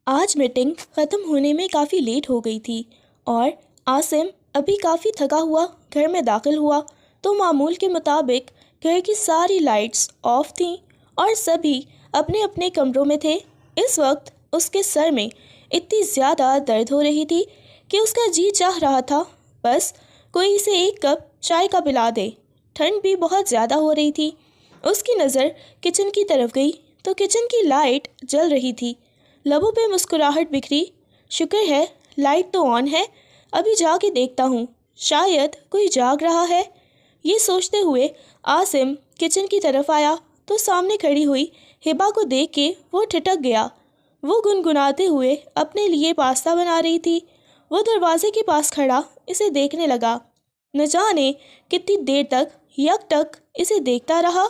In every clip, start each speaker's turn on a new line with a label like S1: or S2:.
S1: آج میٹنگ ختم ہونے میں کافی لیٹ ہو گئی تھی اور عاصم ابھی کافی تھکا ہوا گھر میں داخل ہوا تو معمول کے مطابق گھر کی ساری لائٹس آف تھیں اور سبھی اپنے اپنے کمروں میں تھے۔ اس وقت اس کے سر میں اتنی زیادہ درد ہو رہی تھی کہ اس کا جی چاہ رہا تھا بس کوئی اسے ایک کپ چائے کا پلا دے۔ ٹھنڈ بھی بہت زیادہ ہو رہی تھی۔ اس کی نظر کچن کی طرف گئی تو کچن کی لائٹ جل رہی تھی۔ لبوں پہ مسکراہٹ بکھری۔ شکر ہے لائٹ تو آن ہے، ابھی جا کے دیکھتا ہوں، شاید کوئی جاگ رہا ہے۔ یہ سوچتے ہوئے عاصم کچن کی طرف آیا تو سامنے کھڑی ہوئی ہبا کو دیکھ کے وہ ٹھٹک گیا۔ وہ گنگناتے ہوئے اپنے لیے پاستا بنا رہی تھی۔ وہ دروازے کے پاس کھڑا اسے دیکھنے لگا۔ نہ جانے کتنی دیر تک یک ٹک اسے دیکھتا رہا۔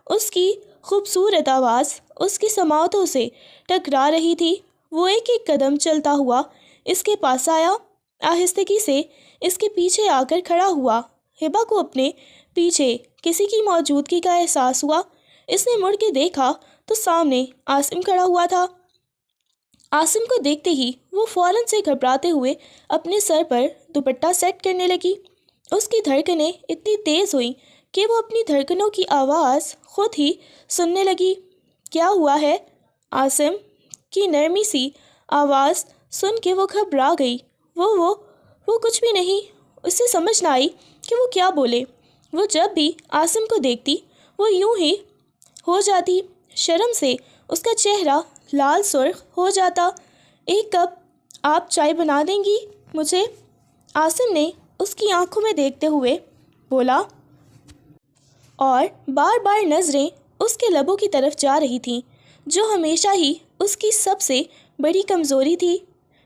S1: اس کی خوبصورت آواز اس کی سماعتوں سے ٹکرا رہی تھی۔ وہ ایک ایک قدم چلتا ہوا اس کے پاس آیا، آہستگی سے اس کے پیچھے آ کر کھڑا ہوا۔ ہبا کو اپنے پیچھے کسی کی موجودگی کا احساس ہوا۔ اس نے مڑ کے دیکھا تو سامنے عاصم کھڑا ہوا تھا۔ عاصم کو دیکھتے ہی وہ فوراً سے گھبراتے ہوئے اپنے سر پر دوپٹہ سیٹ کرنے لگی۔ اس کی دھڑکنیں اتنی تیز ہوئیں کہ وہ اپنی دھڑکنوں کی آواز خود ہی سننے لگی۔ کیا ہوا ہے؟ عاصم کی نرمی سی آواز سن کے وہ گھبرا گئی۔ وہ کچھ بھی نہیں۔ اسے سمجھ نہ آئی کہ وہ کیا بولے۔ وہ جب بھی عاصم کو دیکھتی وہ یوں ہی ہو جاتی، شرم سے اس کا چہرہ لال سرخ ہو جاتا۔ ایک کپ آپ چائے بنا دیں گی مجھے؟ عاصم نے اس کی آنکھوں میں دیکھتے ہوئے بولا اور بار بار نظریں اس کے لبوں کی طرف جا رہی تھیں جو ہمیشہ ہی اس کی سب سے بڑی کمزوری تھی۔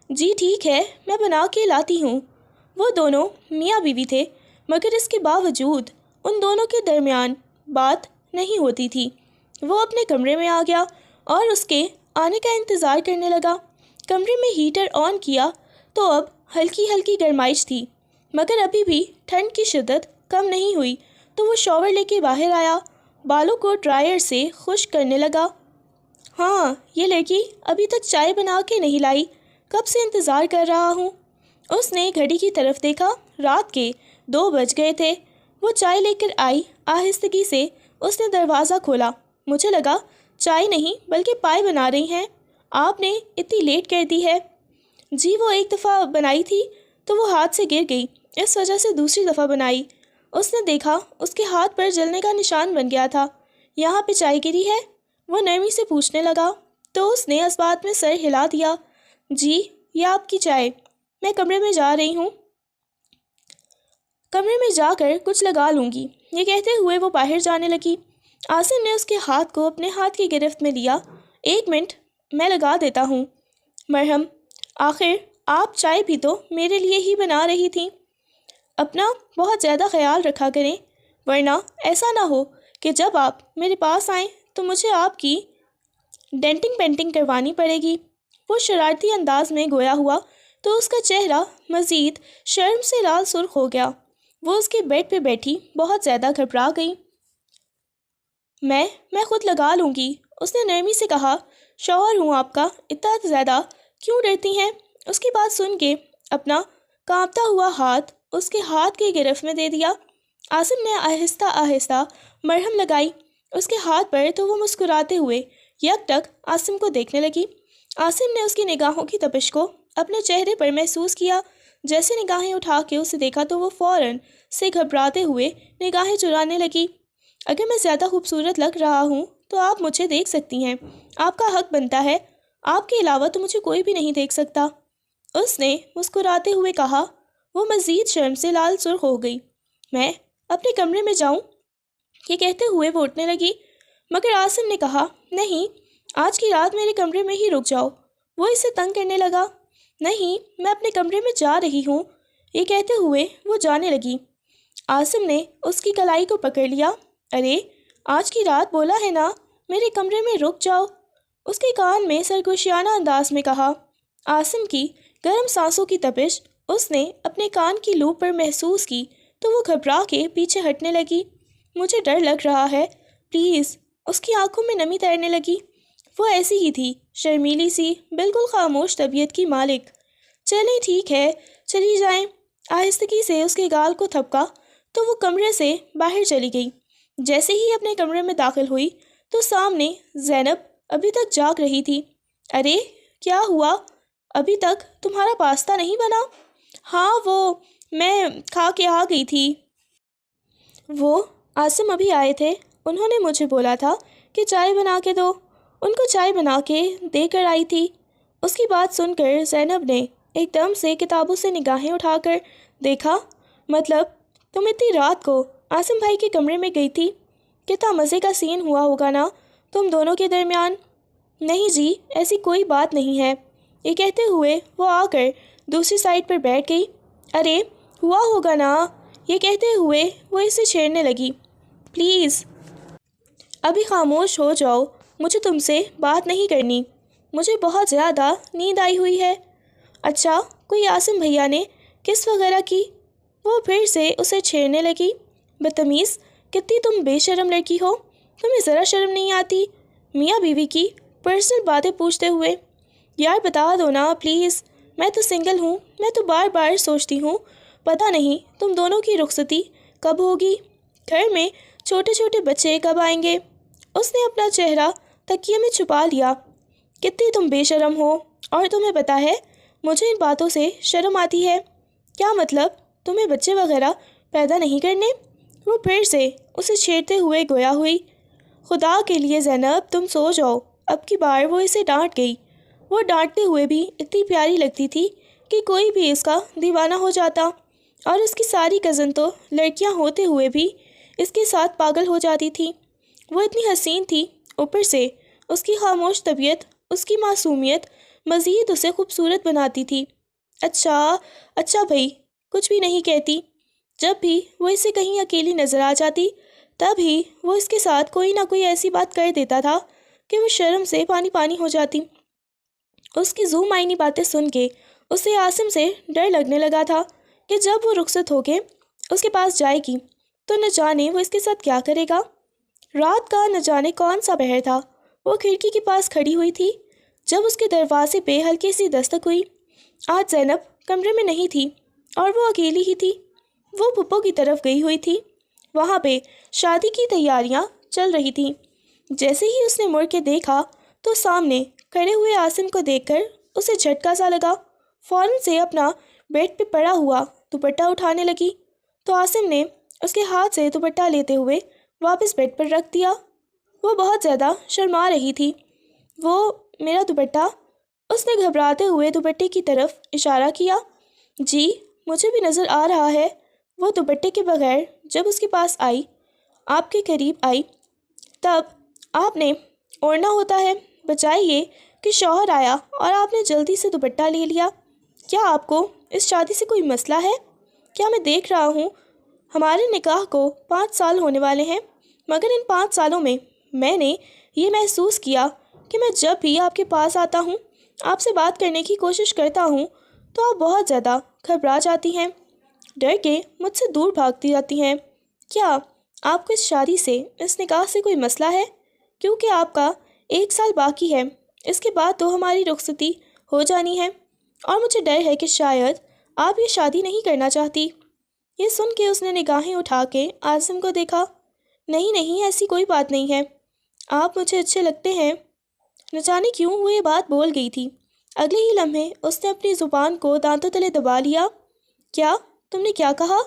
S1: جی ٹھیک ہے، میں بنا کے لاتی ہوں۔ وہ دونوں میاں بیوی تھے مگر اس کے باوجود ان دونوں کے درمیان بات نہیں ہوتی تھی۔ وہ اپنے کمرے میں آ گیا اور اس کے آنے کا انتظار کرنے لگا۔ کمرے میں ہیٹر آن کیا تو اب ہلکی ہلکی گرمائش تھی مگر ابھی بھی ٹھنڈ کی شدت کم نہیں ہوئی تو وہ شاور لے کے باہر آیا، بالوں کو ڈرائر سے خشک کرنے لگا۔ ہاں، یہ لڑکی ابھی تک چائے بنا کے نہیں لائی، کب سے انتظار کر رہا ہوں۔ اس نے گھڑی کی طرف دیکھا، رات کے 2 بج گئے تھے۔ وہ چائے لے کر آئی، آہستگی سے اس نے دروازہ کھولا۔ مجھے لگا چائے نہیں بلکہ پائے بنا رہی ہیں، آپ نے اتنی لیٹ کر دی ہے۔ جی وہ ایک دفعہ بنائی تھی تو وہ ہاتھ سے گر گئی، اس وجہ سے دوسری دفعہ بنائی۔ اس نے دیکھا اس کے ہاتھ پر جلنے کا نشان بن گیا تھا۔ یہاں پہ چائے گری ہے؟ وہ نرمی سے پوچھنے لگا تو اس نے اس بات میں سر ہلا دیا۔ جی یہ آپ کی چائے، میں کمرے میں جا رہی ہوں، کمرے میں جا کر کچھ لگا لوں گی۔ یہ کہتے ہوئے وہ باہر جانے لگی۔ عاصم نے اس کے ہاتھ کو اپنے ہاتھ کی گرفت میں لیا۔ 1 منٹ میں لگا دیتا ہوں۔ مرہم، آخر آپ چائے بھی تو میرے لیے ہی بنا رہی تھیں، اپنا بہت زیادہ خیال رکھا کریں ورنہ ایسا نہ ہو کہ جب آپ میرے پاس آئیں تو مجھے آپ کی ڈینٹنگ پینٹنگ کروانی پڑے گی۔ وہ شرارتی انداز میں گویا ہوا تو اس کا چہرہ مزید شرم سے لال سرخ ہو گیا۔ وہ اس کے بیڈ پہ بیٹھی بہت زیادہ گھبرا گئی۔ میں خود لگا لوں گی، اس نے نرمی سے کہا۔ شوہر ہوں آپ کا، اتنا زیادہ کیوں ڈرتی ہیں؟ اس کی بات سن کے اپنا کانپتا ہوا ہاتھ اس کے ہاتھ کی گرفت میں دے دیا۔ عاصم نے آہستہ آہستہ مرہم لگائی اس کے ہاتھ پر تو وہ مسکراتے ہوئے یک ٹک عاصم کو دیکھنے لگی۔ عاصم نے اس کی نگاہوں کی تپش کو اپنے چہرے پر محسوس کیا۔ جیسے نگاہیں اٹھا کے اسے دیکھا تو وہ فوراً سے گھبراتے ہوئے نگاہیں چرانے لگی۔ اگر میں زیادہ خوبصورت لگ رہا ہوں تو آپ مجھے دیکھ سکتی ہیں، آپ کا حق بنتا ہے، آپ کے علاوہ تو مجھے کوئی بھی نہیں دیکھ سکتا، اس نے مسکراتے ہوئے کہا۔ وہ مزید شرم سے لال سرخ ہو گئی۔ میں اپنے کمرے میں جاؤں؟ یہ کہتے ہوئے وہ اٹھنے لگی مگر عاصم نے کہا نہیں، آج کی رات میرے کمرے میں ہی رک جاؤ۔ وہ اسے تنگ کرنے لگا۔ نہیں، میں اپنے کمرے میں جا رہی ہوں، یہ کہتے ہوئے وہ جانے لگی۔ عاصم نے اس کی کلائی کو پکڑ لیا۔ ارے آج کی رات بولا ہے نا، میرے کمرے میں رک جاؤ، اس کے کان میں سرگوشیانہ انداز میں کہا۔ عاصم کی گرم سانسوں کی تپش اس نے اپنے کان کی لوپ پر محسوس کی تو وہ گھبرا کے پیچھے ہٹنے لگی۔ مجھے ڈر لگ رہا ہے، پلیز، اس کی آنکھوں میں نمی تیرنے لگی۔ وہ ایسی ہی تھی، شرمیلی سی، بالکل خاموش طبیعت کی مالک۔ چلیں ٹھیک ہے، چلی جائیں۔ آہستگی سے اس کے گال کو تھپکا تو وہ کمرے سے باہر چلی گئی۔ جیسے ہی اپنے کمرے میں داخل ہوئی تو سامنے زینب ابھی تک جاگ رہی تھی۔ ارے کیا ہوا؟ ابھی تک تمہارا پاستہ نہیں بنا؟ ہاں وہ میں کھا کے آ گئی تھی۔ وہ عاصم ابھی آئے تھے، انہوں نے مجھے بولا تھا کہ چائے بنا کے دو، ان کو چائے بنا کے دے کر آئی تھی۔ اس کی بات سن کر زینب نے ایک دم سے کتابوں سے نگاہیں اٹھا کر دیکھا۔ مطلب تم اتنی رات کو عاصم بھائی کے کمرے میں گئی تھی؟ کتنا مزے کا سین ہوا ہوگا نا تم دونوں کے درمیان۔ نہیں جی، ایسی کوئی بات نہیں ہے، یہ کہتے ہوئے وہ آ کر دوسری سائڈ پر بیٹھ گئی۔ ارے ہوا ہوگا نا، یہ کہتے ہوئے وہ اسے چھیڑنے لگی۔ پلیز ابھی خاموش ہو جاؤ، مجھے تم سے بات نہیں کرنی، مجھے بہت زیادہ نیند آئی ہوئی ہے۔ اچھا کوئی عاصم بھیا نے کس وغیرہ کی؟ وہ پھر سے اسے چھیڑنے لگی۔ بدتمیز، کتنی تم بے شرم لڑکی ہو، تمہیں ذرا شرم نہیں آتی میاں بیوی کی پرسنل باتیں پوچھتے ہوئے؟ یار بتا دو نا پلیز، میں تو سنگل ہوں، میں تو بار بار سوچتی ہوں پتہ نہیں تم دونوں کی رخصتی کب ہوگی، گھر میں چھوٹے چھوٹے بچے کب آئیں گے۔ اس نے اپنا چہرہ تکیے میں چھپا لیا۔ کتنی تم بے شرم ہو، اور تمہیں پتہ ہے مجھے ان باتوں سے شرم آتی ہے۔ کیا مطلب تمہیں بچے وغیرہ پیدا نہیں کرنے؟ وہ پھر سے اسے چھیڑتے ہوئے گویا ہوئی۔ خدا کے لیے زینب تم سو جاؤ۔ اب کی بار وہ اسے ڈانٹ گئی۔ وہ ڈانٹتے ہوئے بھی اتنی پیاری لگتی تھی کہ کوئی بھی اس کا دیوانہ ہو جاتا، اور اس کی ساری کزن تو لڑکیاں ہوتے ہوئے بھی اس کے ساتھ پاگل ہو جاتی تھی۔ وہ اتنی حسین تھی، اوپر سے اس کی خاموش طبیعت، اس کی معصومیت مزید اسے خوبصورت بناتی تھی۔ اچھا بھائی، کچھ بھی نہیں کہتی۔ جب بھی وہ اسے کہیں اکیلی نظر آ جاتی تب ہی وہ اس کے ساتھ کوئی نہ کوئی ایسی بات کر دیتا تھا کہ وہ شرم سے پانی پانی ہو جاتی۔ اس کی ذو معنی باتیں سن کے اسے عاصم سے ڈر لگنے لگا تھا کہ جب وہ رخصت ہو کے اس کے پاس جائے گی تو نہ جانے وہ اس کے ساتھ کیا کرے گا۔ رات کا نہ جانے کون سا پہر تھا، وہ کھڑکی کے پاس کھڑی ہوئی تھی جب اس کے دروازے پہ ہلکی سی دستک ہوئی۔ آج زینب کمرے میں نہیں تھی اور وہ اکیلی ہی تھی۔ وہ پھپھو کی طرف گئی ہوئی تھی، وہاں پہ شادی کی تیاریاں چل رہی تھیں۔ جیسے ہی اس نے مڑ کے دیکھا تو سامنے کھڑے ہوئے عاصم کو دیکھ کر اسے جھٹکا سا لگا۔ فوراً سے اپنا بیڈ پہ پڑا ہوا دوپٹہ اٹھانے لگی تو عاصم نے اس کے ہاتھ سے دوپٹہ لیتے ہوئے واپس بیڈ پر رکھ دیا۔ وہ بہت زیادہ شرما رہی تھی۔ وہ میرا دوپٹہ، اس نے گھبراتے ہوئے دوپٹے کی طرف اشارہ کیا۔ جی مجھے بھی نظر آ رہا ہے۔ وہ دوپٹے کے بغیر جب اس کے پاس آئی، آپ کے قریب آئی، تب آپ نے اوڑھنا ہوتا ہے، بجائے یہ کہ شوہر آیا اور آپ نے جلدی سے دوپٹہ لے لیا۔ کیا آپ کو اس شادی سے کوئی مسئلہ ہے؟ کیا میں دیکھ رہا ہوں ہمارے نکاح کو 5 سال ہونے والے ہیں، مگر ان 5 سالوں میں نے یہ محسوس کیا کہ میں جب بھی آپ کے پاس آتا ہوں، آپ سے بات کرنے کی کوشش کرتا ہوں تو آپ بہت زیادہ گھبرا جاتی ہیں، ڈر کے مجھ سے دور بھاگتی جاتی ہیں۔ کیا آپ کو اس شادی سے، اس نکاح سے کوئی مسئلہ ہے؟ کیونکہ آپ کا 1 سال باقی ہے، اس کے بعد تو ہماری رخصتی ہو جانی ہے، اور مجھے ڈر ہے کہ شاید آپ یہ شادی نہیں کرنا چاہتی۔ یہ سن کے اس نے نگاہیں اٹھا کے عاصم کو دیکھا۔ نہیں ایسی کوئی بات نہیں ہے، آپ مجھے اچھے لگتے ہیں۔ نہ جانے کیوں وہ یہ بات بول گئی تھی، اگلے ہی لمحے اس نے اپنی زبان کو دانتوں تلے دبا لیا۔ کیا تم نے کیا کہا؟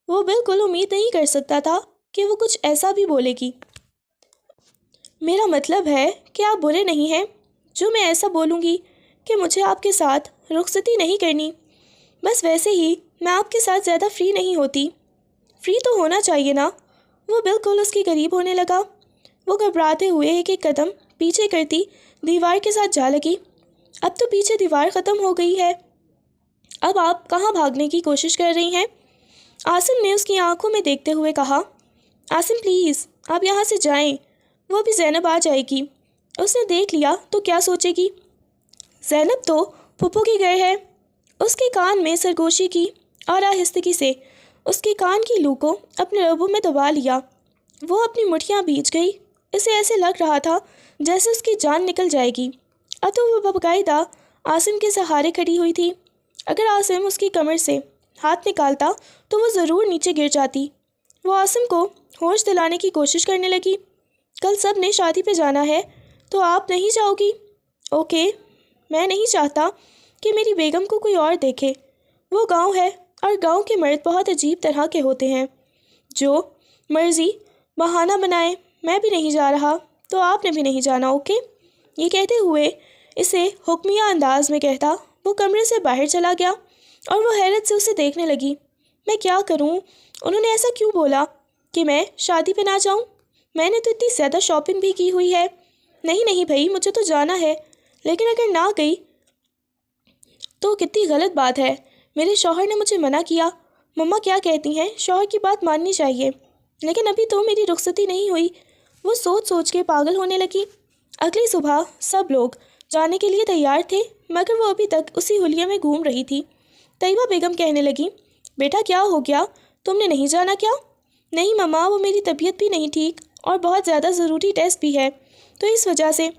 S1: وہ بالکل امید نہیں کر سکتا تھا کہ وہ کچھ ایسا بھی بولے گی۔ میرا مطلب ہے کہ آپ برے نہیں ہیں جو میں ایسا بولوں گی کہ مجھے آپ کے ساتھ رخصتی نہیں کرنی، بس ویسے ہی میں آپ کے ساتھ زیادہ فری نہیں ہوتی۔ فری تو ہونا چاہیے نا۔ وہ بالکل اس کے قریب ہونے لگا۔ وہ گھبراتے ہوئے ایک ایک قدم پیچھے کرتی دیوار کے ساتھ جا لگی۔ اب تو پیچھے دیوار ختم ہو گئی ہے، اب آپ کہاں بھاگنے کی کوشش کر رہی ہیں؟ عاصم نے اس کی آنکھوں میں دیکھتے ہوئے کہا۔ عاصم پلیز آپ یہاں سے جائیں، وہ بھی زینب آ جائے گی، اس نے دیکھ لیا تو کیا سوچے گی۔ زینب تو پھپھو کی گھر ہے۔ اس کے کان میں سرگوشی کی اور آہستگی سے اس کے کان کی لو کو اپنے لبوں میں دبا لیا۔ وہ اپنی مٹھیاں بھیج گئی، اسے ایسے لگ رہا تھا جیسے اس کی جان نکل جائے گی۔ اب تو وہ باقاعدہ عاصم کے سہارے کھڑی ہوئی تھی۔ اگر عاصم اس کی کمر سے ہاتھ نکالتا تو وہ ضرور نیچے گر جاتی۔ وہ عاصم کو ہوش دلانے کی کوشش کرنے لگی۔ کل سب نے شادی پہ جانا ہے تو آپ نہیں جاؤ گی؟ اوکے، میں نہیں چاہتا کہ میری بیگم کو کوئی اور دیکھے۔ وہ گاؤں ہے اور گاؤں کے مرد بہت عجیب طرح کے ہوتے ہیں، جو مرضی بہانہ بنائے۔ میں بھی نہیں جا رہا تو آپ نے بھی نہیں جانا، اوکے؟ یہ کہتے ہوئے اسے حکمیہ انداز میں کہتا وہ کمرے سے باہر چلا گیا اور وہ حیرت سے اسے دیکھنے لگی۔ میں کیا کروں؟ انہوں نے ایسا کیوں بولا کہ میں شادی پہ نہ جاؤں؟ میں نے تو اتنی زیادہ شاپنگ بھی کی ہوئی ہے۔ نہیں بھائی، مجھے تو جانا ہے، لیکن اگر نہ گئی تو کتنی غلط بات ہے۔ میرے شوہر نے مجھے منع کیا۔ مما کیا کہتی ہیں، شوہر کی بات ماننی چاہیے، لیکن ابھی تو میری رخصتی نہیں ہوئی۔ وہ سوچ سوچ کے پاگل ہونے لگی۔ اگلی صبح سب لوگ جانے کے لیے تیار تھے، مگر وہ ابھی تک اسی حلیے میں گھوم رہی تھی۔ طیبہ بیگم کہنے لگی، بیٹا کیا ہو گیا؟ تم نے نہیں جانا کیا؟ نہیں مما، وہ میری طبیعت بھی نہیں ٹھیک اور بہت زیادہ ضروری ٹیسٹ بھی ہے، تو اس وجہ سے۔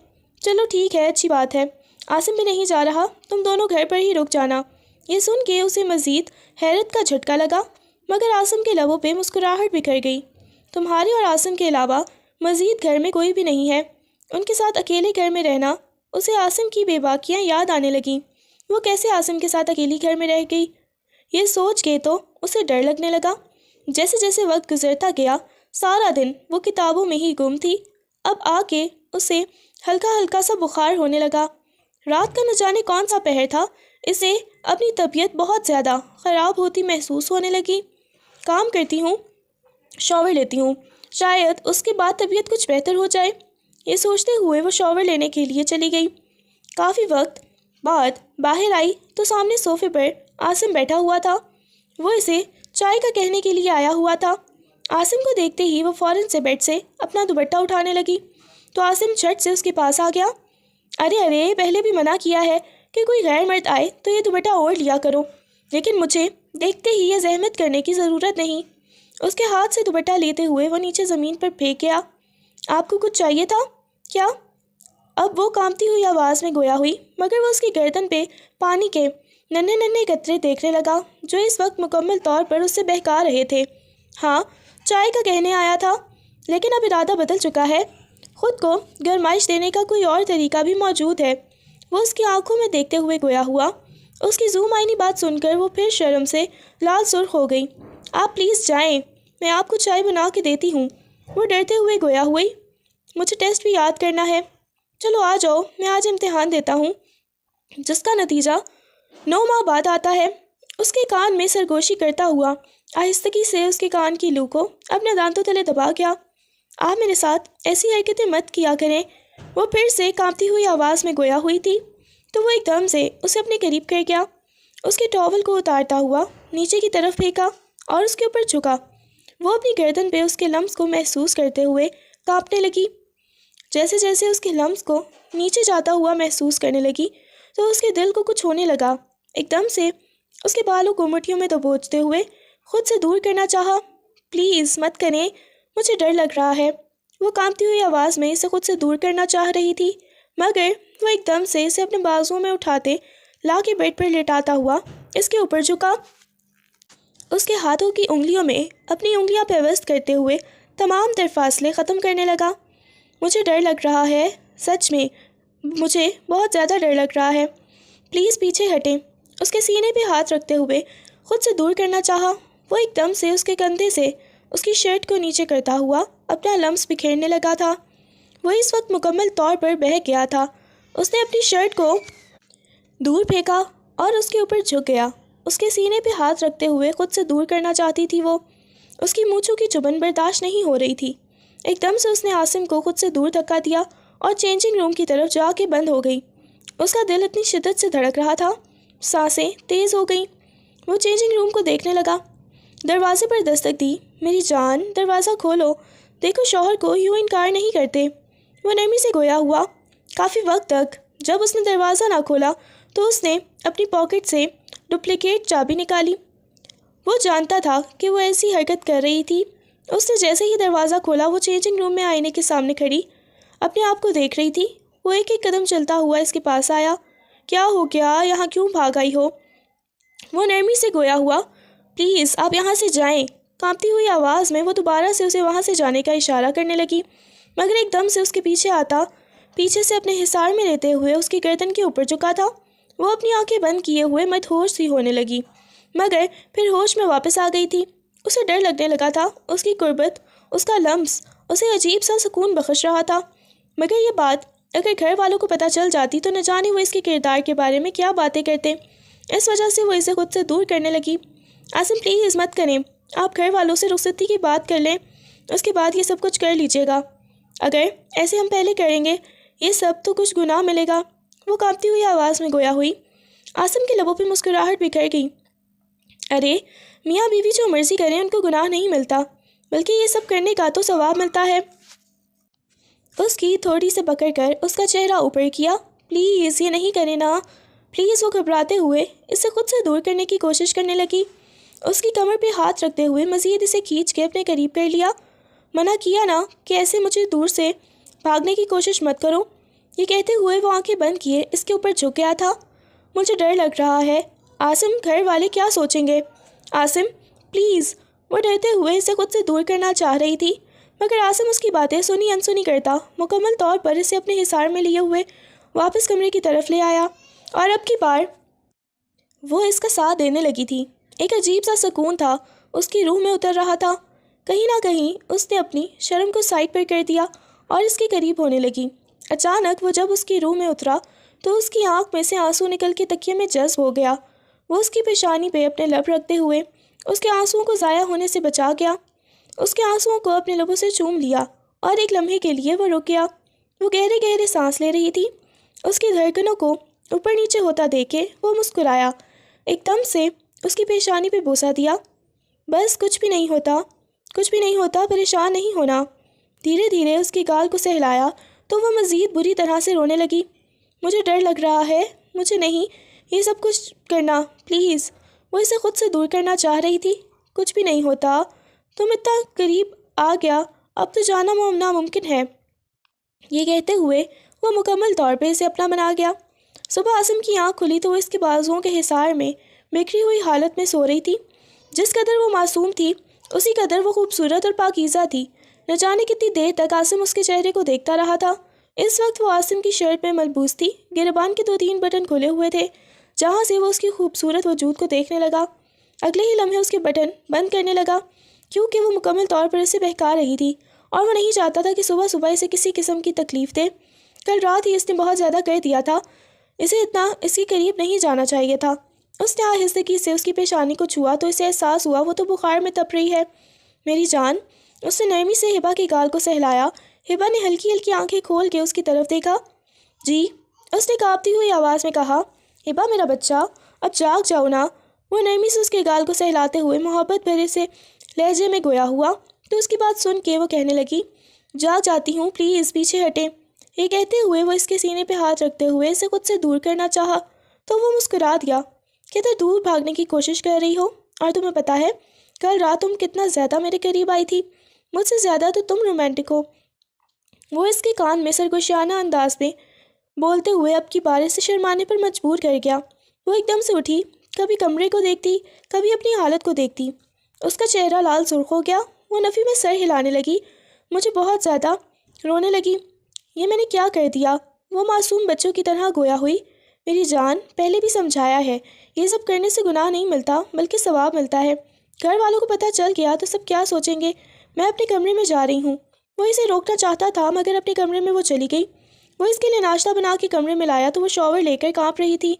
S1: چلو ٹھیک ہے، اچھی بات ہے۔ عاصم بھی نہیں جا رہا، تم دونوں گھر پر ہی رک جانا۔ یہ سن کے اسے مزید حیرت کا جھٹکا لگا، مگر عاصم کے لبوں پہ مسکراہٹ بکھر گئی۔ تمہارے اور عاصم کے علاوہ مزید گھر میں کوئی بھی نہیں ہے۔ ان کے ساتھ اکیلے گھر میں رہنا، اسے عاصم کی بے باکیاں یاد آنے لگیں۔ وہ کیسے عاصم کے ساتھ اکیلی گھر میں رہ گئی؟ یہ سوچ کے تو اسے ڈر لگنے لگا۔ جیسے جیسے وقت گزرتا گیا، سارا دن وہ کتابوں میں ہی گم تھی۔ اب آ کے اسے ہلکا ہلکا سا بخار ہونے لگا۔ رات کا نہ جانے کون سا پہر تھا، اسے اپنی طبیعت بہت زیادہ خراب ہوتی محسوس ہونے لگی۔ کام کرتی ہوں، شاور لیتی ہوں، شاید اس کے بعد طبیعت کچھ بہتر ہو جائے۔ یہ سوچتے ہوئے وہ شاور لینے کے لیے چلی گئی۔ کافی وقت بعد باہر آئی تو سامنے صوفے پر عاصم بیٹھا ہوا تھا۔ وہ اسے چائے کا کہنے کے لیے آیا ہوا تھا۔ عاصم کو دیکھتے ہی وہ فوراً سے بیڈ سے اپنا دوپٹہ اٹھانے لگی تو عاصم جھٹ سے اس کے پاس آ گیا۔ ارے پہلے بھی منع کیا ہے کہ کوئی غیر مرد آئے تو یہ دوپٹہ اوڑھ لیا کرو، لیکن مجھے دیکھتے ہی یہ زحمت کرنے کی ضرورت نہیں۔ اس کے ہاتھ سے دوپٹہ لیتے ہوئے وہ نیچے زمین پر پھینک گیا۔ آپ کو کچھ چاہیے تھا کیا؟ اب وہ کانپتی ہوئی آواز میں گویا ہوئی، مگر وہ اس کی گردن پہ پانی کے ننھے ننھے قطرے دیکھنے لگا جو اس وقت مکمل طور پر اس سے بہکا رہے تھے۔ ہاں، چائے کا کہنے آیا تھا، لیکن اب ارادہ بدل چکا ہے۔ خود کو گرمائش دینے کا کوئی اور طریقہ بھی موجود ہے۔ وہ اس کی آنکھوں میں دیکھتے ہوئے گویا ہوا۔ اس کی ذو معنی بات سن کر وہ پھر شرم سے لال سرخ ہو گئی۔ آپ پلیز جائیں، میں آپ کو چائے بنا کے دیتی ہوں، وہ ڈرتے ہوئے گویا ہوئی۔ مجھے ٹیسٹ بھی یاد کرنا ہے۔ چلو آ جاؤ، میں آج امتحان دیتا ہوں جس کا نتیجہ 9 ماہ بعد آتا ہے۔ اس کے کان میں سرگوشی کرتا ہوا آہستگی سے اس کے کان کی لو کو اپنے دانتوں تلے دبا گیا۔ آپ میرے ساتھ ایسی حرکتیں مت کیا کریں، وہ پھر سے کانپتی ہوئی آواز میں گویا ہوئی تھی۔ تو وہ ایک دم سے اسے اپنے قریب کر گیا، اس کے ٹاول کو اتارتا ہوا نیچے کی طرف پھینکا اور اس کے اوپر جھکا۔ وہ اپنی گردن پہ اس کے لمس کو محسوس کرتے ہوئے کانپنے لگی۔ جیسے جیسے اس کے لمس کو نیچے جاتا ہوا محسوس کرنے لگی تو اس کے دل کو کچھ ہونے لگا۔ ایک دم سے اس کے بالوں کو مٹھیوں میں دبوچتے ہوئے خود سے دور کرنا چاہا۔ پلیز مت کریں، مجھے ڈر لگ رہا ہے۔ وہ کانپتی ہوئی آواز میں اسے خود سے دور کرنا چاہ رہی تھی، مگر وہ ایک دم سے اسے اپنے بازوؤں میں اٹھاتے لا کے بیڈ پر لٹاتا ہوا اس کے اوپر جھکا۔ اس کے ہاتھوں کی انگلیوں میں اپنی انگلیاں پیوست کرتے ہوئے تمام تر فاصلے ختم کرنے لگا۔ مجھے ڈر لگ رہا ہے، سچ میں مجھے بہت زیادہ ڈر لگ رہا ہے، پلیز پیچھے ہٹیں۔ اس کے سینے پہ ہاتھ رکھتے ہوئے خود سے دور کرنا چاہا۔ وہ ایک دم سے اس کے کندھے سے اس کی شرٹ کو نیچے کرتا ہوا اپنا لمس بکھیرنے لگا تھا۔ وہ اس وقت مکمل طور پر بہک گیا تھا۔ اس نے اپنی شرٹ کو دور پھینکا اور اس کے اوپر جھک گیا۔ اس کے سینے پہ ہاتھ رکھتے ہوئے خود سے دور کرنا چاہتی تھی وہ۔ اس کی مونچھوں کی چبھن برداشت نہیں ہو رہی تھی۔ ایک دم سے اس نے عاصم کو خود سے دور دھکا دیا اور چینجنگ روم کی طرف جا کے بند ہو گئی۔ اس کا دل اتنی شدت سے دھڑک رہا تھا، سانسیں تیز ہو گئیں۔ وہ چینجنگ روم کو دیکھنے لگا۔ دروازے پر دستک دی۔ میری جان، دروازہ کھولو، دیکھو شوہر کو یوں انکار نہیں کرتے۔ وہ نرمی سے گویا ہوا۔ کافی وقت تک جب اس نے دروازہ نہ کھولا تو اس نے اپنی پاکٹ سے ڈپلیکیٹ چابی نکالی۔ وہ جانتا تھا کہ وہ ایسی حرکت کر رہی تھی۔ اس نے جیسے ہی دروازہ کھولا وہ چینجنگ روم میں آئینے کے سامنے کھڑی اپنے آپ کو دیکھ رہی تھی۔ وہ ایک ایک قدم چلتا ہوا اس کے پاس آیا۔ کیا ہو گیا؟ یہاں کیوں بھاگ آئی ہو؟ وہ نرمی سے گویا ہوا۔ پلیز آپ یہاں سے جائیں۔ کانپتی ہوئی آواز میں وہ دوبارہ سے اسے وہاں سے جانے کا اشارہ کرنے لگی، مگر ایک دم سے اس کے پیچھے آتا، پیچھے سے اپنے حصار میں لیتے ہوئے اس کی گردن کے اوپر جھکا تھا۔ وہ اپنی آنکھیں بند کیے ہوئے مت ہوش سی ہونے لگی، مگر پھر ہوش میں واپس آ گئی تھی۔ اسے ڈر لگنے لگا تھا۔ اس کی قربت، اس کا لمس اسے عجیب سا سکون بخش رہا تھا، مگر یہ بات اگر گھر والوں کو پتہ چل جاتی تو نہ جانے وہ اس کے کردار کے بارے میں کیا باتیں کرتے۔ اس وجہ سے وہ اسے خود سے دور کرنے لگی۔ عاصم پلیز مت کریں، آپ گھر والوں سے رخصتی کی بات کر لیں، اس کے بعد یہ سب کچھ کر لیجیے گا۔ اگر ایسے ہم پہلے کریں گے یہ سب تو کچھ گناہ ملے گا، وہ کانپتی ہوئی آواز میں گویا ہوئی۔ عاصم کے لبوں پہ مسکراہٹ بکھر گئی۔ ارے میاں بیوی جو مرضی کریں ان کو گناہ نہیں ملتا، بلکہ یہ سب کرنے کا تو ثواب ملتا ہے۔ اس کی تھوڑی سے پکڑ کر اس کا چہرہ اوپر کیا۔ پلیز یہ نہیں کریں نا، پلیز، وہ گھبراتے ہوئے اسے خود سے دور کرنے کی کوشش کرنے لگی۔ اس کی کمر پہ ہاتھ رکھتے ہوئے مزید اسے کھینچ کے اپنے قریب کر لیا۔ منع کیا نا کہ ایسے مجھے دور سے بھاگنے کی کوشش مت کرو۔ یہ کہتے ہوئے وہ آنکھیں بند کیے اس کے اوپر جھک گیا تھا۔ مجھے ڈر لگ رہا ہے عاصم، گھر والے کیا سوچیں گے؟ عاصم پلیز، وہ ڈرتے ہوئے اسے خود سے دور کرنا چاہ رہی تھی، مگر عاصم اس کی باتیں سنی انسنی کرتا مکمل طور پر اسے اپنے حصار میں لیے ہوئے واپس کمرے کی طرف لے آیا، اور اب کی بار وہ اس کا ساتھ دینے لگی تھی۔ ایک عجیب سا سکون تھا اس کی روح میں اتر رہا تھا۔ کہیں نہ کہیں اس نے اپنی شرم کو سائڈ پر کر دیا اور اس کے قریب ہونے لگی۔ اچانک وہ جب اس کی روح میں اترا تو اس کی آنکھ میں سے آنسو نکل کے تکیے میں جذب ہو گیا۔ وہ اس کی پیشانی پہ اپنے لب رکھتے ہوئے اس کے آنسوؤں کو ضائع ہونے سے بچا گیا۔ اس کے آنسوؤں کو اپنے لبوں سے چوم لیا اور ایک لمحے کے لیے وہ رک گیا۔ وہ گہرے گہرے سانس لے رہی تھی۔ اس کی دھڑکنوں کو اوپر نیچے ہوتا دیکھ کے وہ مسکرایا، ایک دم سے اس کی پیشانی پہ بوسہ دیا۔ بس کچھ بھی نہیں ہوتا، کچھ بھی نہیں ہوتا، پریشان نہیں ہونا۔ دھیرے دھیرے اس کی گال کو سہلایا تو وہ مزید بری طرح سے رونے لگی۔ مجھے ڈر لگ رہا ہے، مجھے نہیں یہ سب کچھ کرنا، پلیز۔ وہ اسے خود سے دور کرنا چاہ رہی تھی۔ کچھ بھی نہیں ہوتا، تم اتنا قریب آ گیا، اب تو جانا ناممکن ہے۔ یہ کہتے ہوئے وہ مکمل طور پہ اسے اپنا بنا گیا۔ صبح عاصم کی آنکھ کھلی تو وہ اس کے بازوؤں کے حصار میں بکھری ہوئی حالت میں سو رہی تھی۔ جس قدر وہ معصوم تھی اسی قدر وہ خوبصورت اور پاکیزہ تھی۔ نہ جانے کتنی دیر تک عاصم اس کے چہرے کو دیکھتا رہا تھا۔ اس وقت وہ عاصم کی شرٹ میں ملبوس تھی۔ گریبان کے 2-3 بٹن کھلے ہوئے تھے جہاں سے وہ اس کی خوبصورت وجود کو دیکھنے لگا۔ اگلے ہی لمحے اس کے بٹن بند کرنے لگا کیونکہ وہ مکمل طور پر اسے بہکا رہی تھی اور وہ نہیں چاہتا تھا کہ صبح صبح اسے کسی قسم کی تکلیف دے۔ کل رات ہی اس نے بہت زیادہ کر دیا تھا، اسے اتنا اس کے قریب نہیں جانا چاہیے تھا۔ اس نے آہستگی سے اس کی پیشانی کو چھوا تو اسے احساس ہوا وہ تو بخار میں تپ رہی ہے۔ میری جان، اس نے نرمی سے ہبا کی گال کو سہلایا۔ ہبا نے ہلکی ہلکی آنکھیں کھول کے اس کی طرف دیکھا۔ جی، اس نے کانپتی ہوئی آواز میں کہا۔ ہبا میرا بچہ، اب جاگ جاؤ نا۔ وہ نرمی سے اس کے گال کو سہلاتے ہوئے محبت بھرے سے لہجے میں گویا ہوا تو اس کی بات سن کے وہ کہنے لگی، جاگ جاتی ہوں، پلیز پیچھے ہٹیں۔ یہ کہتے ہوئے وہ اس کے سینے پہ ہاتھ رکھتے ہوئے اسے خود سے دور کرنا چاہا تو وہ مسکرا دیا۔ کدھر دور بھاگنے کی کوشش کر رہی ہو؟ اور تمہیں پتہ ہے کل رات تم کتنا زیادہ میرے قریب آئی تھی، مجھ سے زیادہ تو تم رومانٹک ہو۔ وہ اس کے کان میں سرگوشیانہ انداز میں بولتے ہوئے اب کی بار سے شرمانے پر مجبور کر گیا۔ وہ ایک دم سے اٹھی، کبھی کمرے کو دیکھتی کبھی اپنی حالت کو دیکھتی۔ اس کا چہرہ لال سرخ ہو گیا۔ وہ نفی میں سر ہلانے لگی، مجھے بہت زیادہ رونے لگی۔ یہ میں نے کیا کر دیا؟ وہ معصوم بچوں کی طرح گویا ہوئی۔ میری جان، پہلے بھی سمجھایا ہے، یہ سب کرنے سے گناہ نہیں ملتا بلکہ ثواب ملتا ہے۔ گھر والوں کو پتہ چل گیا تو سب کیا سوچیں گے؟ میں اپنے کمرے میں جا رہی ہوں۔ وہ اسے روکنا چاہتا تھا مگر اپنے کمرے میں وہ چلی گئی۔ وہ اس کے لیے ناشتہ بنا کے کمرے میں لایا تو وہ شاور لے کر کانپ رہی تھی۔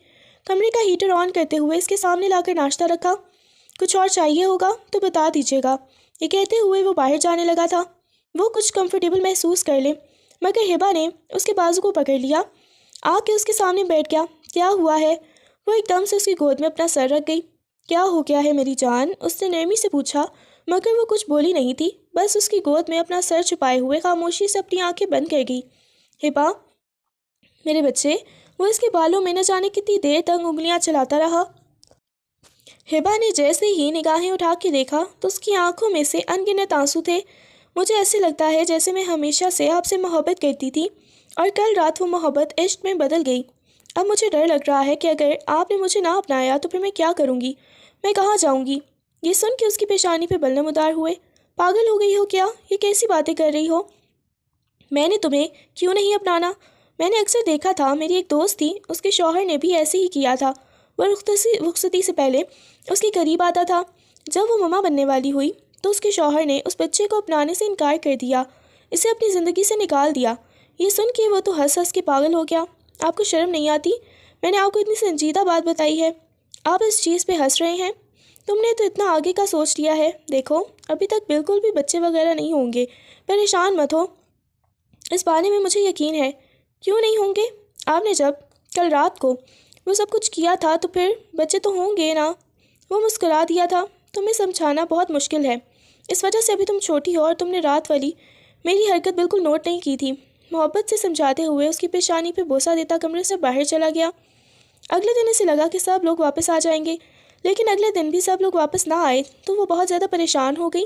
S1: کمرے کا ہیٹر آن کرتے ہوئے اس کے سامنے لا کر ناشتہ رکھا۔ کچھ اور چاہیے ہوگا تو بتا دیجیے گا، یہ کہتے ہوئے وہ باہر جانے لگا تھا۔ وہ کچھ کمفرٹیبل محسوس کر لے مگر ہبا نے اس کے بازو کو پکڑ لیا، آ کے اس کے سامنے بیٹھ گیا۔ کیا ہوا ہے؟ وہ ایک دم سے اس کی گود میں اپنا سر رکھ گئی۔ کیا ہو گیا ہے میری جان؟ اس نے نرمی سے پوچھا مگر وہ کچھ بولی نہیں تھی، بس اس کی گود میں اپنا سر چھپائے ہوئے خاموشی سے اپنی آنکھیں بند کر گئی۔ ہبا میرے بچے، وہ اس کے بالوں میں نہ جانے کتنی دیر تک انگلیاں چلاتا رہا۔ ہبا نے جیسے ہی نگاہیں اٹھا کے دیکھا تو اس کی آنکھوں میں سے ان گنت آنسو تھے۔ مجھے ایسے لگتا ہے جیسے میں ہمیشہ سے آپ سے محبت کرتی تھی اور کل رات وہ محبت عشق میں بدل گئی۔ اب مجھے ڈر لگ رہا ہے کہ اگر آپ نے مجھے نہ اپنایا تو پھر میں کیا کروں گی، میں کہاں جاؤں گی؟ یہ سن کے اس کی پیشانی پہ بل نمودار ہوئے۔ پاگل ہو گئی ہو کیا؟ یہ کیسی باتیں کر رہی ہو؟ میں نے تمہیں کیوں نہیں اپنانا؟ میں نے اکثر دیکھا تھا، میری ایک دوست تھی، اس کے شوہر نے بھی ایسے ہی کیا تھا۔ وہ رخصتی سے پہلے اس کے قریب آتا تھا۔ جب وہ ماما بننے والی ہوئی تو اس کے شوہر نے اس بچے کو اپنانے سے انکار کر دیا، اسے اپنی زندگی سے نکال دیا۔ یہ سن کے وہ تو ہنس ہنس کے پاگل ہو گیا۔ آپ کو شرم نہیں آتی؟ میں نے آپ کو اتنی سنجیدہ بات بتائی ہے، آپ اس چیز پہ ہنس رہے ہیں؟ تم نے تو اتنا آگے کا سوچ لیا ہے۔ دیکھو ابھی تک بالکل بھی بچے وغیرہ نہیں ہوں گے، پریشان مت ہو، اس بارے میں مجھے یقین ہے۔ کیوں نہیں ہوں گے؟ آپ نے جب کل رات کو وہ سب کچھ کیا تھا تو پھر بچے تو ہوں گے نا؟ وہ مسکرا دیا تھا۔ تمہیں سمجھانا بہت مشکل ہے، اس وجہ سے ابھی تم چھوٹی ہو اور تم نے رات والی میری حرکت بالکل نوٹ نہیں کی تھی۔ محبت سے سمجھاتے ہوئے اس کی پیشانی پہ بوسہ دیتا کمرے سے باہر چلا گیا۔ اگلے دن اسے لگا کہ سب لوگ واپس آ جائیں گے، لیکن اگلے دن بھی سب لوگ واپس نہ آئے تو وہ بہت زیادہ پریشان ہو گئی۔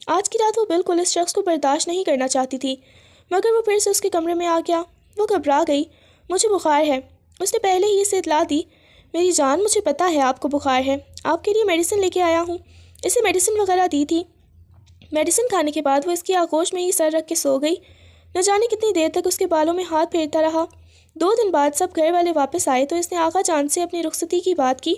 S1: آج کی رات وہ بالکل اس شخص کو برداشت نہیں کرنا چاہتی تھی، مگر وہ پھر سے اس کے کمرے میں آ گیا۔ وہ گھبرا گئی۔ مجھے بخار ہے، اس نے پہلے ہی اسے اطلاع دی۔ میری جان، مجھے پتہ ہے آپ کو بخار ہے، آپ کے لیے میڈیسن لے کے آیا ہوں۔ اسے میڈیسن وغیرہ دی تھی۔ میڈیسن کھانے کے بعد وہ اس کی آغوش میں ہی سر رکھ کے سو گئی۔ نہ جانے کتنی دیر تک اس کے بالوں میں ہاتھ پھیرتا رہا۔ 2 دن بعد سب گھر والے واپس آئے تو اس نے آغا جان سے اپنی رخصتی کی بات کی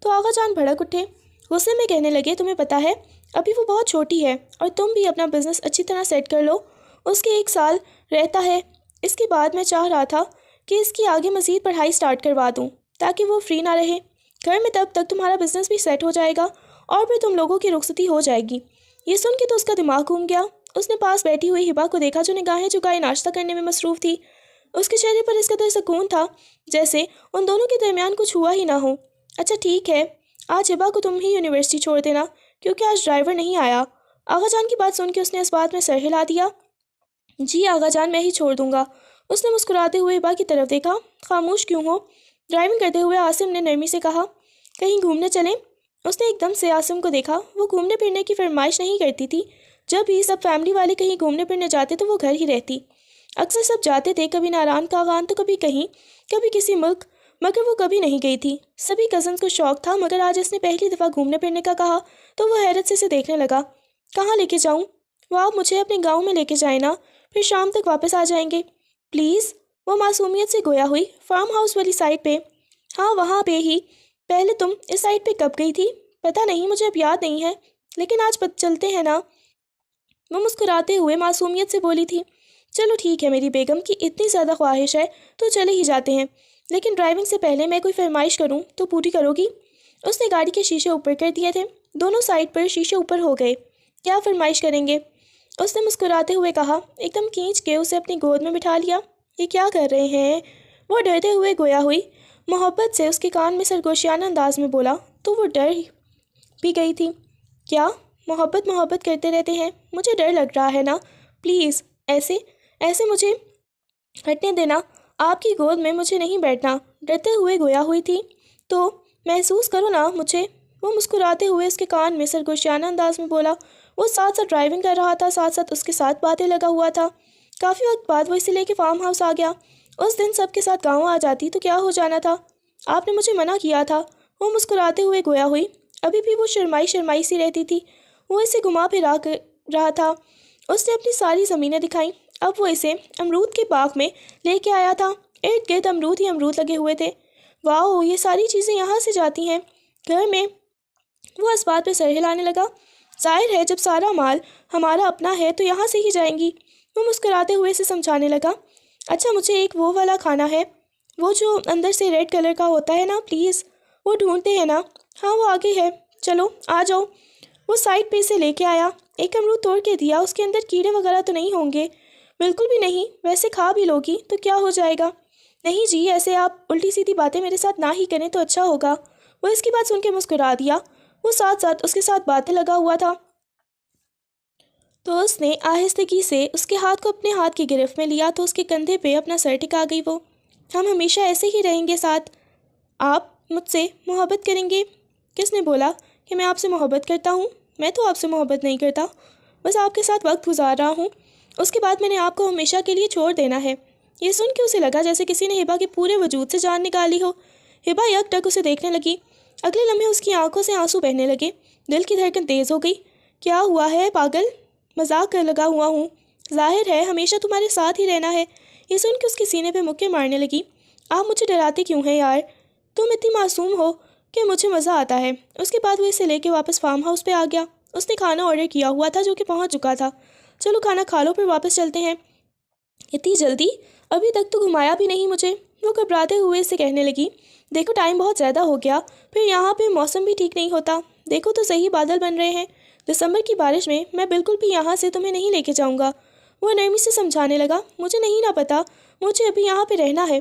S1: تو آغا جان بھڑک اٹھے، غصے میں کہنے لگے، تمہیں پتہ ہے ابھی وہ بہت چھوٹی ہے اور تم بھی اپنا بزنس اچھی طرح سیٹ کر لو، اس کے 1 سال رہتا ہے۔ اس کے بعد میں چاہ رہا تھا کہ اس کی آگے مزید پڑھائی سٹارٹ کروا دوں تاکہ وہ فری نہ رہے گھر میں، تب تک تمہارا بزنس بھی سیٹ ہو جائے گا اور پھر تم لوگوں کی رخصتی ہو جائے گی۔ یہ سن کے تو اس کا دماغ گھوم گیا۔ اس نے پاس بیٹھی ہوئی ہبا کو دیکھا جو نگاہیں جھکائے ناشتہ کرنے میں مصروف تھی۔ اس کے چہرے پر اس قدر سکون تھا جیسے ان دونوں کے درمیان کچھ ہوا ہی نہ ہو۔ اچھا ٹھیک ہے، آج ہبا کو تم ہی یونیورسٹی چھوڑ دینا کیونکہ آج ڈرائیور نہیں آیا۔ آغا جان کی بات سن کے اس نے اس بات میں سر ہلا دیا۔ جی آغا جان، میں ہی چھوڑ دوں گا۔ اس نے مسکراتے ہوئے ہبا کی طرف دیکھا۔ خاموش کیوں ہو؟ ڈرائیونگ کرتے ہوئے عاصم نے نرمی سے کہا، کہیں گھومنے چلیں؟ اس نے ایک دم سے عاصم کو دیکھا۔ وہ گھومنے پھرنے کی فرمائش نہیں کرتی تھی۔ جب بھی سب فیملی والے کہیں گھومنے پھرنے جاتے تو وہ گھر ہی رہتی۔ اکثر سب جاتے تھے، کبھی ناران کاغان تو کبھی کہیں، کبھی کسی ملک، مگر وہ کبھی نہیں گئی تھی۔ سبھی کزنس کو شوق تھا، مگر آج اس نے پہلی دفعہ گھومنے پھرنے کا کہا تو وہ حیرت سے اسے دیکھنے لگا۔ کہاں لے کے جاؤں؟ وہ آپ مجھے اپنے گاؤں میں لے کے جائیں نا، پھر شام تک واپس آ جائیں گے پلیز۔ وہ معصومیت سے گویا ہوئی۔ فارم ہاؤس والی سائڈ پہ؟ ہاں وہاں پہ ہی۔ پہلے تم اس سائڈ پہ کب گئی تھی؟ پتہ نہیں، مجھے اب یاد نہیں ہے، لیکن آج چلتے ہیں نا؟ وہ مسکراتے ہوئے معصومیت سے بولی تھی۔ چلو ٹھیک ہے، میری بیگم کی اتنی زیادہ خواہش ہے تو چلے ہی جاتے ہیں، لیکن ڈرائیونگ سے پہلے میں کوئی فرمائش کروں تو پوری کرو گی؟ اس نے گاڑی کے شیشے اوپر کر دیے تھے۔ دونوں سائڈ پر شیشے اوپر ہو گئے۔ کیا فرمائش کریں گے؟ اس نے مسکراتے ہوئے کہا، ایک دم کھینچ کے اسے اپنی گود میں بٹھا لیا۔ یہ کیا کر رہے ہیں؟ وہ ڈرتے ہوئے گویا ہوئی محبت سے اس کے کان میں سرگوشیانہ انداز میں بولا تو وہ ڈر بھی گئی تھی۔ کیا محبت محبت کرتے رہتے ہیں؟ مجھے ڈر لگ رہا ہے نا، پلیز ایسے مجھے ہٹنے دینا، آپ کی گود میں مجھے نہیں بیٹھنا۔ ڈرتے ہوئے گویا ہوئی تھی تو محسوس کرو نا مجھے۔ وہ مسکراتے ہوئے اس کے کان میں سرگوشیانہ انداز میں بولا۔ وہ ساتھ ساتھ ڈرائیونگ کر رہا تھا، ساتھ ساتھ اس کے ساتھ باتیں لگا ہوا تھا۔ کافی وقت بعد وہ اسے لے کے فارم ہاؤس آ گیا۔ اس دن سب کے ساتھ گاؤں آ جاتی تو کیا ہو جانا تھا؟ آپ نے مجھے منع کیا تھا۔ وہ مسکراتے ہوئے گویا ہوئی۔ ابھی بھی وہ شرمائی سی رہتی تھی۔ وہ اسے گھما پھرا رہا تھا۔ اس نے اپنی ساری زمینیں دکھائیں۔ اب وہ اسے امرود کے باغ میں لے کے آیا تھا۔ ارد گرد امرود ہی امرود لگے ہوئے تھے۔ واؤ، یہ ساری چیزیں یہاں سے جاتی ہیں گھر میں؟ وہ اس بات پہ سر ہلانے لگا۔ ظاہر ہے جب سارا مال ہمارا اپنا ہے تو یہاں سے ہی جائیں گی۔ وہ مسکراتے ہوئے اسے سمجھانے لگا۔ اچھا مجھے ایک وہ والا کھانا ہے، وہ جو اندر سے ریڈ کلر کا ہوتا ہے نا، پلیز۔ وہ ڈھونڈتے ہیں نا؟ ہاں وہ آگے ہے، چلو آ جاؤ۔ وہ سائڈ پہ اسے لے کے آیا۔ ایک امرود توڑ کے دیا۔ اس کے اندر کیڑے وغیرہ تو نہیں ہوں گے؟ بالکل بھی نہیں، ویسے کھا بھی لوگی تو کیا ہو جائے گا؟ نہیں جی، ایسے آپ الٹی سیدھی باتیں میرے ساتھ نہ ہی کریں تو اچھا ہوگا۔ وہ اس کی بات سن کے مسکرا دیا۔ وہ ساتھ ساتھ اس کے ساتھ باتیں لگا ہوا تھا تو اس نے آہستگی سے اس کے ہاتھ کو اپنے ہاتھ کی گرفت میں لیا تو اس کے کندھے پہ اپنا سر ٹکا گئی۔ وہ، ہم ہمیشہ ایسے ہی رہیں گے ساتھ، آپ مجھ سے محبت کریں گے؟ کس نے بولا کہ میں آپ سے محبت کرتا ہوں؟ میں تو آپ سے محبت نہیں کرتا۔ بس آپ کے ساتھ وقت گزار رہا ہوں، اس کے بعد میں نے آپ کو ہمیشہ کے لیے چھوڑ دینا ہے۔ یہ سن کے اسے لگا جیسے کسی نے ہبا کے پورے وجود سے جان نکالی ہو۔ ہبا یک ٹک اسے دیکھنے لگی۔ اگلے لمحے اس کی آنکھوں سے آنسو بہنے لگے، دل کی دھڑکن تیز ہو گئی۔ کیا ہوا ہے پاگل؟ مذاق کر لگا ہوا ہوں، ظاہر ہے ہمیشہ تمہارے ساتھ ہی رہنا ہے۔ یہ سن کے اس کے سینے پہ مکے مارنے لگی۔ آپ مجھے ڈراتے کیوں ہیں یار؟ تم اتنی معصوم ہو کہ مجھے مزہ آتا ہے۔ اس کے بعد وہ اسے لے کے واپس فارم ہاؤس پہ آ گیا۔ اس نے کھانا آرڈر کیا ہوا تھا جو کہ پہنچ چکا تھا۔ چلو کھانا کھا لو پھر واپس چلتے ہیں۔ اتنی جلدی؟ ابھی تک تو گھمایا بھی نہیں مجھے، وہ گھبراتے ہوئے اسے کہنے لگی۔ دیکھو ٹائم بہت زیادہ ہو گیا، پھر یہاں پہ موسم بھی ٹھیک نہیں ہوتا، دیکھو تو صحیح بادل بن رہے ہیں، دسمبر کی بارش میں بالکل بھی یہاں سے تمہیں نہیں لے کے جاؤں گا۔ وہ نرمی سے سمجھانے لگا، مجھے نہیں نہ پتا، مجھے ابھی یہاں پہ رہنا ہے۔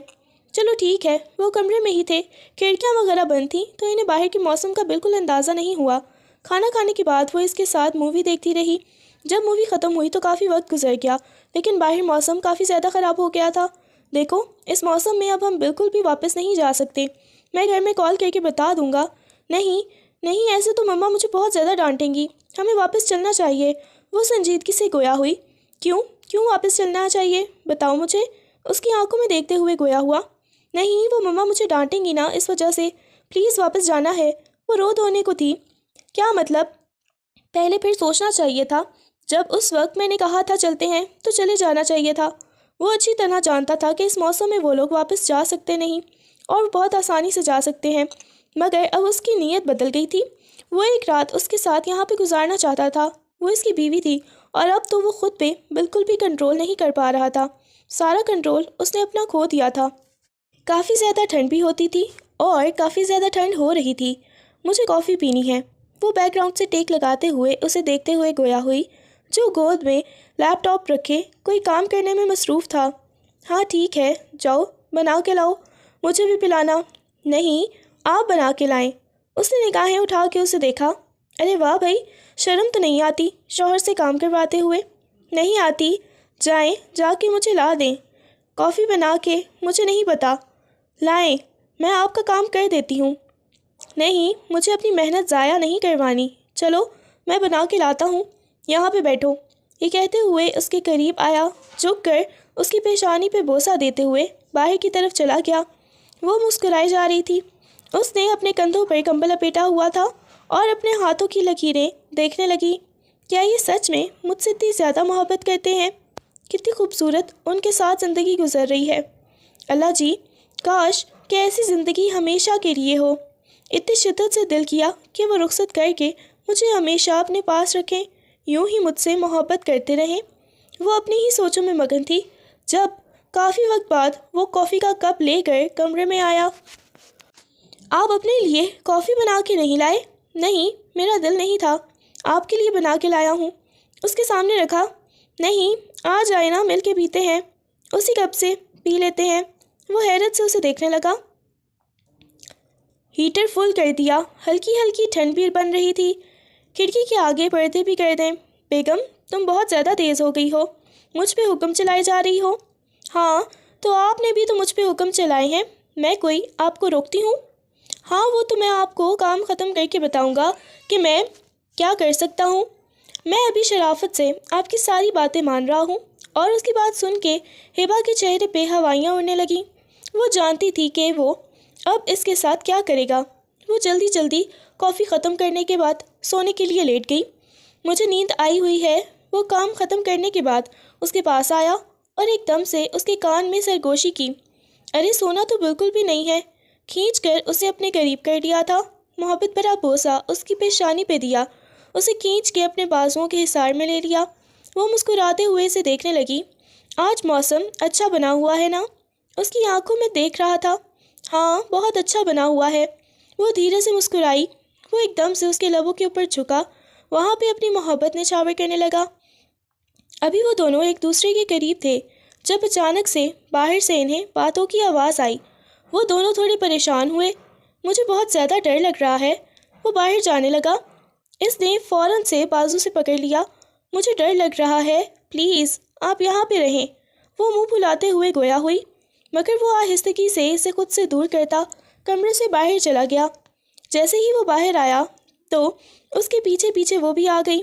S1: چلو ٹھیک ہے۔ وہ کمرے میں ہی تھے، کھڑکیاں وغیرہ بند تھیں تو انہیں باہر کے موسم کا بالکل اندازہ نہیں ہوا۔ کھانا کھانے کے بعد وہ اس کے ساتھ مووی دیکھتی رہی۔ جب مووی ختم ہوئی تو کافی وقت گزر گیا، لیکن باہر موسم کافی زیادہ خراب ہو گیا تھا۔ دیکھو اس موسم میں اب ہم بالکل بھی واپس نہیں جا سکتے، میں گھر میں کال کر کے بتا دوں گا۔ نہیں ایسے تو مما مجھے بہت زیادہ ڈانٹیں گی، ہمیں واپس چلنا چاہیے۔ وہ سنجیدگی سے گویا ہوئی۔ کیوں واپس چلنا چاہیے بتاؤ مجھے؟ اس کی آنکھوں میں دیکھتے ہوئے گویا ہوا۔ نہیں وہ مما مجھے ڈانٹیں گی نا، اس وجہ سے پلیز واپس جانا ہے۔ وہ رو دھونے کو تھی۔ کیا مطلب؟ پہلے پھر سوچنا چاہیے تھا، جب اس وقت میں نے کہا تھا چلتے ہیں تو چلے جانا چاہیے تھا۔ وہ اچھی طرح جانتا تھا کہ اس موسم میں وہ لوگ واپس جا سکتے نہیں اور بہت آسانی سے جا سکتے ہیں، مگر اب اس کی نیت بدل گئی تھی۔ وہ ایک رات اس کے ساتھ یہاں پہ گزارنا چاہتا تھا، وہ اس کی بیوی تھی، اور اب تو وہ خود پہ بالکل بھی کنٹرول نہیں کر پا رہا تھا۔ سارا کنٹرول اس نے اپنا کھو دیا تھا۔ کافی زیادہ ٹھنڈ بھی ہوتی تھی اور کافی زیادہ ٹھنڈ ہو رہی تھی۔ مجھے کافی پینی ہے۔ وہ بیک گراؤنڈ سے ٹیک لگاتے ہوئے اسے دیکھتے ہوئے گویا ہوئی، جو گود میں لیپ ٹاپ رکھے کوئی کام کرنے میں مصروف تھا۔ ہاں ٹھیک ہے، جاؤ بنا کے لاؤ، مجھے بھی پلانا۔ نہیں آپ بنا کے لائیں۔ اس نے نگاہیں اٹھا کے اسے دیکھا۔ ارے واہ بھائی، شرم تو نہیں آتی شوہر سے کام کرواتے ہوئے؟ نہیں آتی، جائیں جا کے مجھے لا دیں، کافی بنا کے، مجھے نہیں پتا، لائیں، میں آپ کا کام کر دیتی ہوں۔ نہیں مجھے اپنی محنت ضائع نہیں کروانی، چلو میں بنا کے لاتا ہوں، یہاں پہ بیٹھو۔ یہ کہتے ہوئے اس کے قریب آیا، جھک کر اس کی پیشانی پہ بوسہ دیتے ہوئے باہر کی طرف چلا گیا۔ وہ مسکرائی جا رہی تھی۔ اس نے اپنے کندھوں پر کمبل لپیٹا ہوا تھا اور اپنے ہاتھوں کی لکیریں دیکھنے لگی۔ کیا یہ سچ میں مجھ سے اتنی زیادہ محبت کرتے ہیں؟ کتنی خوبصورت ان کے ساتھ زندگی گزر رہی ہے۔ اللہ جی، کاش کہ ایسی زندگی ہمیشہ کے لیے ہو۔ اتنی شدت سے دل کیا کہ وہ رخصت کر کے مجھے ہمیشہ اپنے پاس رکھیں، یوں ہی مجھ سے محبت کرتے رہیں۔ وہ اپنی ہی سوچوں میں مگن تھی جب کافی وقت بعد وہ کافی کا کپ لے کر کمرے میں آیا۔ آپ اپنے لیے کافی بنا کے نہیں لائے؟ نہیں میرا دل نہیں تھا، آپ کے لیے بنا کے لایا ہوں۔ اس کے سامنے رکھا۔ نہیں آ جائے نا، مل کے پیتے ہیں، اسی کپ سے پی لیتے ہیں۔ وہ حیرت سے اسے دیکھنے لگا۔ ہیٹر فل کر دیا، ہلکی ہلکی ٹھنڈ بھی بن رہی تھی۔ کھڑکی کے آگے پردے بھی کر دیں۔ بیگم تم بہت زیادہ تیز ہو گئی ہو، مجھ پہ حکم چلائے جا رہی ہو۔ ہاں تو آپ نے بھی تو مجھ پہ حکم چلائے ہیں، میں کوئی آپ کو روکتی ہوں؟ ہاں وہ تو میں آپ کو کام ختم کر کے بتاؤں گا کہ میں کیا کر سکتا ہوں۔ میں ابھی شرافت سے آپ کی ساری باتیں مان رہا ہوں۔ اور اس کی بات سن کے ہبا کے چہرے پہ ہوائیاں اڑنے لگیں۔ وہ جانتی تھی کہ وہ اب اس کے ساتھ کیا کرے گا۔ وہ جلدی جلدی کافی ختم کرنے کے بعد سونے کے لیے لیٹ گئی۔ مجھے نیند آئی ہوئی ہے۔ وہ کام ختم کرنے کے بعد اس کے پاس آیا اور ایک دم سے اس کے کان میں سرگوشی کی۔ ارے سونا تو بالکل بھی نہیں ہے۔ کھینچ کر اسے اپنے قریب کر دیا تھا، محبت بھرا بوسہ اس کی پیشانی پہ دیا، اسے کھینچ کے اپنے بازوؤں کے حصار میں لے لیا۔ وہ مسکراتے ہوئے اسے دیکھنے لگی۔ آج موسم اچھا بنا ہوا ہے نا؟ اس کی آنکھوں میں دیکھ رہا تھا۔ ہاں بہت اچھا بنا ہوا ہے۔ وہ دھیرے سے مسکرائی۔ وہ ایک دم سے اس کے لبوں کے اوپر جھکا، وہاں پہ اپنی محبت نچھاور کرنے لگا۔ ابھی وہ دونوں ایک دوسرے کے قریب تھے جب اچانک سے باہر سے انہیں باتوں کی آواز آئی۔ وہ دونوں تھوڑے پریشان ہوئے۔ مجھے بہت زیادہ ڈر لگ رہا ہے۔ وہ باہر جانے لگا۔ اس نے فوراً سے بازو سے پکڑ لیا۔ مجھے ڈر لگ رہا ہے، پلیز آپ یہاں پہ رہیں۔ وہ منہ پھلاتے ہوئے گویا ہوئی، مگر وہ آہستگی سے اسے خود سے دور کرتا کمرے سے باہر چلا گیا۔ جیسے ہی وہ باہر آیا تو اس کے پیچھے پیچھے وہ بھی آ گئی۔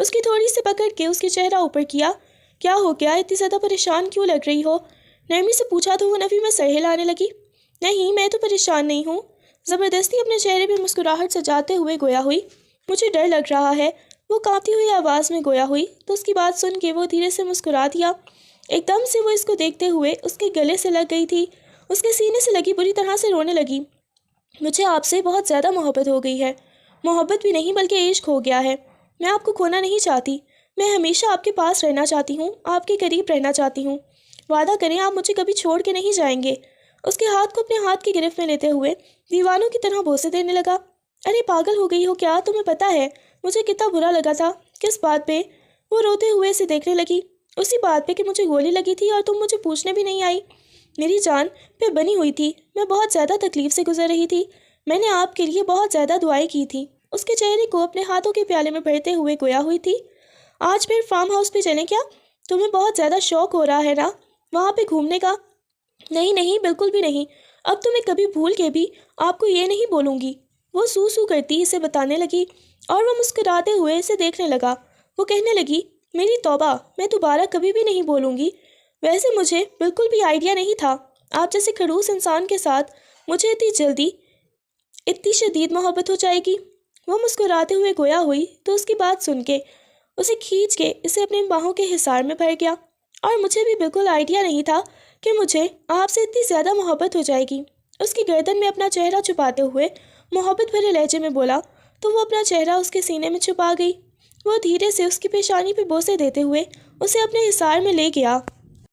S1: اس کی تھوڑی سی پکڑ کے اس کے چہرہ اوپر کیا۔ کیا ہو گیا؟ اتنی زیادہ پریشان کیوں لگ رہی ہو؟ نرمی سے پوچھا تو وہ نفی میں سر ہلانے لگی۔ نہیں، میں تو پریشان نہیں ہوں۔ زبردستی اپنے چہرے پہ مسکراہٹ سجاتے ہوئے گویا ہوئی۔ مجھے ڈر لگ رہا ہے، وہ کانپتی ہوئی آواز میں گویا ہوئی۔ تو اس کی بات سن کے وہ دھیرے سے مسکرا دیا۔ ایک دم سے وہ اس کو دیکھتے ہوئے اس کے گلے سے لگ گئی تھی، اس کے سینے سے لگی، بری طرح سے رونے لگی۔ مجھے آپ سے بہت زیادہ محبت ہو گئی ہے۔ محبت بھی نہیں بلکہ عشق ہو گیا ہے۔ میں آپ کو کھونا نہیں چاہتی، میں ہمیشہ آپ کے پاس رہنا چاہتی ہوں، آپ کے قریب رہنا چاہتی ہوں۔ وعدہ کریں آپ مجھے کبھی چھوڑ کے نہیں جائیں گے۔ اس کے ہاتھ کو اپنے ہاتھ کی گرفت میں لیتے ہوئے دیوانوں کی طرح بوسے دینے لگا۔ ارے پاگل ہو گئی ہو کیا؟ تمہیں پتہ ہے مجھے کتنا برا لگا تھا؟ کس بات پہ؟ وہ روتے ہوئے اسے دیکھنے لگی۔ اسی بات پہ کہ مجھے گولی لگی تھی اور تم مجھے پوچھنے بھی نہیں آئی۔ میری جان پہ بنی ہوئی تھی، میں بہت زیادہ تکلیف سے گزر رہی تھی، میں نے آپ کے لیے بہت زیادہ دعائیں کی تھی۔ اس کے چہرے کو اپنے ہاتھوں کے پیالے میں بھرتے ہوئے گویا ہوئی تھی۔ آج پھر فارم ہاؤس پہ چلیں کیا؟ تمہیں بہت زیادہ شوق ہو رہا ہے نا وہاں پہ گھومنے کا؟ نہیں نہیں، بالکل بھی نہیں، اب تو میں کبھی بھول کے بھی آپ کو یہ نہیں بولوں گی۔ وہ سو سو کرتی اسے بتانے لگی اور وہ مسکراتے ہوئے اسے دیکھنے لگا۔ وہ کہنے لگی، میری توبہ، میں دوبارہ کبھی بھی نہیں بولوں گی۔ ویسے مجھے بالکل بھی آئیڈیا نہیں تھا آپ جیسے خڑوس انسان کے ساتھ مجھے اتنی جلدی اتنی شدید محبت ہو جائے گی۔ وہ مسکراتے ہوئے گویا ہوئی تو اس کی بات سن کے اسے کھینچ کے اسے اپنی باہوں کے حصار میں بھر گیا۔ اور مجھے بھی بالکل آئیڈیا نہیں تھا کہ مجھے آپ سے اتنی زیادہ محبت ہو جائے گی۔ اس کی گردن میں اپنا چہرہ چھپاتے ہوئے محبت بھرے لہجے میں بولا تو وہ اپنا چہرہ اس کے سینے میں چھپا گئی۔ وہ دھیرے سے اس کی پیشانی پہ بوسے دیتے ہوئے اسے اپنے حصار میں لے گیا۔